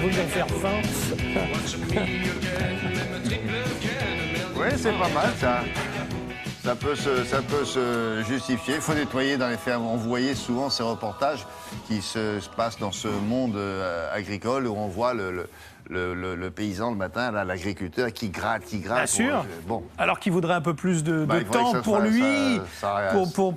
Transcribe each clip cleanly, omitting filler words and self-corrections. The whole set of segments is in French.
vous devez faire faim. Oui, c'est pas mal ça. Ça peut se justifier. Il faut nettoyer dans les fermes. On voyait souvent ces reportages qui se passent dans ce monde agricole où on voit le paysan le matin, l'agriculteur qui gratte. Bien sûr. Bon. Alors qu'il voudrait un peu plus de temps pour lui,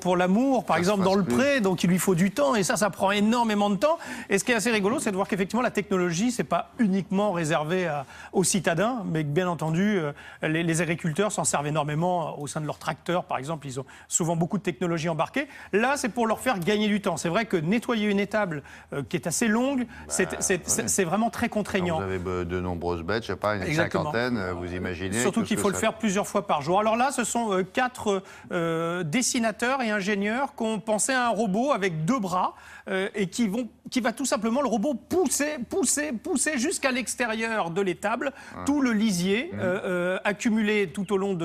pour l'amour, par exemple, dans le pré. Donc il lui faut du temps et ça prend énormément de temps. Et ce qui est assez rigolo, c'est de voir qu'effectivement, la technologie, c'est pas uniquement réservé aux citadins, mais que bien entendu, les agriculteurs s'en servent énormément au sein de leurs tracteurs, par exemple. Ils ont souvent beaucoup de technologies embarquées. Là, c'est pour leur faire gagner du temps. C'est vrai que nettoyer une étable qui est assez longue, c'est vraiment très contraignant. Vous avez de nombreuses bêtes, je ne sais pas, une cinquantaine, vous imaginez. Surtout qu'il faut le faire plusieurs fois par jour. Alors là, ce sont 4 dessinateurs et ingénieurs qui ont pensé à un robot avec 2 bras et qui va tout simplement, le robot, pousser jusqu'à l'extérieur de l'étable tout le lisier accumulé tout au long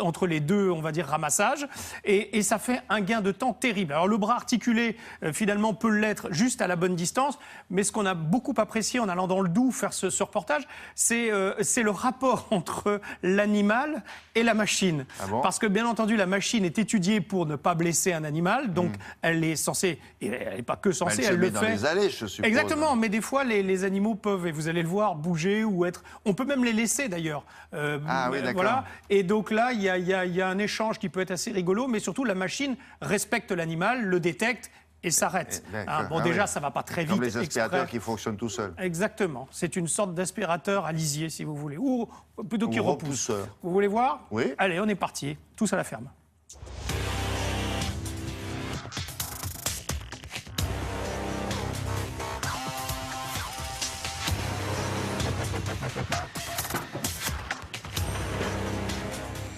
entre les 2, on va dire, ramassages. Et ça fait un gain de temps terrible. Alors le bras articulé, finalement, peut l'être juste à la bonne distance. Mais ce qu'on a beaucoup apprécié en allant dans le Doubs faire ce reportage, c'est le rapport entre l'animal et la machine. Ah bon ? Parce que, bien entendu, la machine est étudiée pour ne pas blesser un animal. Donc, elle est censée, et elle n'est pas que censée, elle le fait. Dans les allées, je suppose. Exactement, mais des fois, les animaux peuvent, et vous allez le voir, bouger ou être... On peut même les laisser, d'ailleurs. Ah oui, d'accord. Voilà. Et donc là, il y a un échange qui peut être assez rigolo, mais surtout, la machine respecte l'animal, le détecte et s'arrête. Bon, déjà, ça ne va pas très vite. Comme les aspirateurs qui fonctionnent tout seuls. Exactement. C'est une sorte d'aspirateur à lisier, si vous voulez. Ou plutôt qui repousse. Vous voulez voir ? Oui. Allez, on est parti. Tous à la ferme.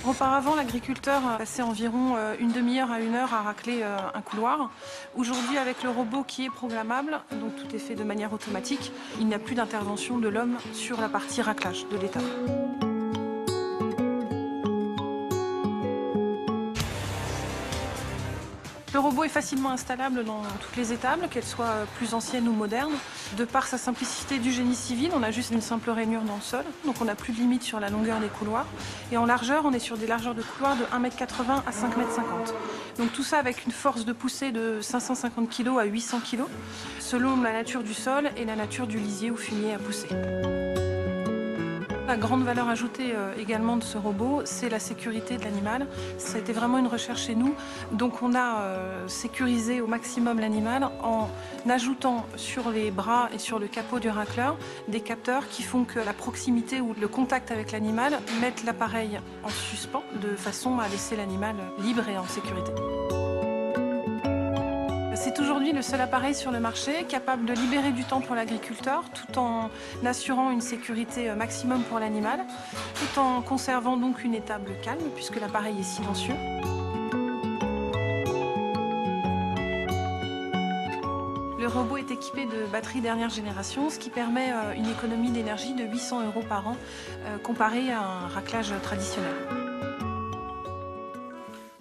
Auparavant, l'agriculteur passait environ une demi-heure à 1 heure à racler un couloir. Aujourd'hui, avec le robot qui est programmable, donc tout est fait de manière automatique, il n'y a plus d'intervention de l'homme sur la partie raclage de l'étable. Le robot est facilement installable dans toutes les étables, qu'elles soient plus anciennes ou modernes. De par sa simplicité du génie civil, on a juste une simple rainure dans le sol, donc on n'a plus de limite sur la longueur des couloirs. Et en largeur, on est sur des largeurs de couloirs de 1,80 m à 5,50 m. Donc tout ça avec une force de poussée de 550 kg à 800 kg, selon la nature du sol et la nature du lisier ou fumier à pousser. La grande valeur ajoutée également de ce robot, c'est la sécurité de l'animal. Ça a été vraiment une recherche chez nous. Donc on a sécurisé au maximum l'animal en ajoutant sur les bras et sur le capot du racleur des capteurs qui font que la proximité ou le contact avec l'animal mettent l'appareil en suspens de façon à laisser l'animal libre et en sécurité. C'est aujourd'hui le seul appareil sur le marché capable de libérer du temps pour l'agriculteur tout en assurant une sécurité maximum pour l'animal, tout en conservant donc une étable calme puisque l'appareil est silencieux. Le robot est équipé de batteries dernière génération, ce qui permet une économie d'énergie de 800 € par an comparé à un raclage traditionnel.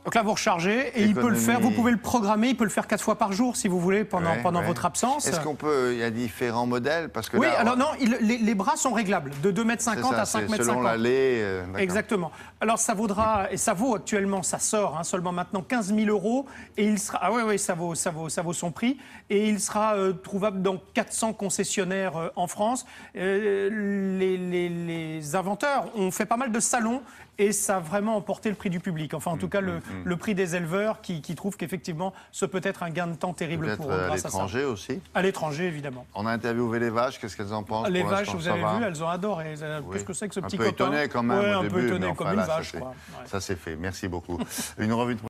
Donc là, vous rechargez et il peut le faire, vous pouvez le programmer, il peut le faire 4 fois par jour si vous voulez pendant votre absence. Est-ce qu'on peut, il y a différents modèles parce que oui, là, alors non, les bras sont réglables de 2,50 m à 5,50 m. Selon l'allée. Exactement. Alors ça vaudra, et ça vaut actuellement, ça sort seulement maintenant 15 000 € et il sera, ça vaut son prix et il sera trouvable dans 400 concessionnaires en France. Les inventeurs ont fait pas mal de salons et ça a vraiment emporté le prix du public. Enfin, en tout cas, le prix des éleveurs qui trouvent qu'effectivement, ce peut être un gain de temps terrible pour eux grâce à ça. À l'étranger aussi ? À l'étranger, évidemment. On a interviewé les vaches, qu'est-ce qu'elles en pensent ? Les vaches, vous avez vu, elles ont adoré. Qu'est-ce que c'est que ce petit copain ? Un peu étonné quand même au début. Un peu étonné, comme une vache, quoi. Ça c'est fait, merci beaucoup. Une revue de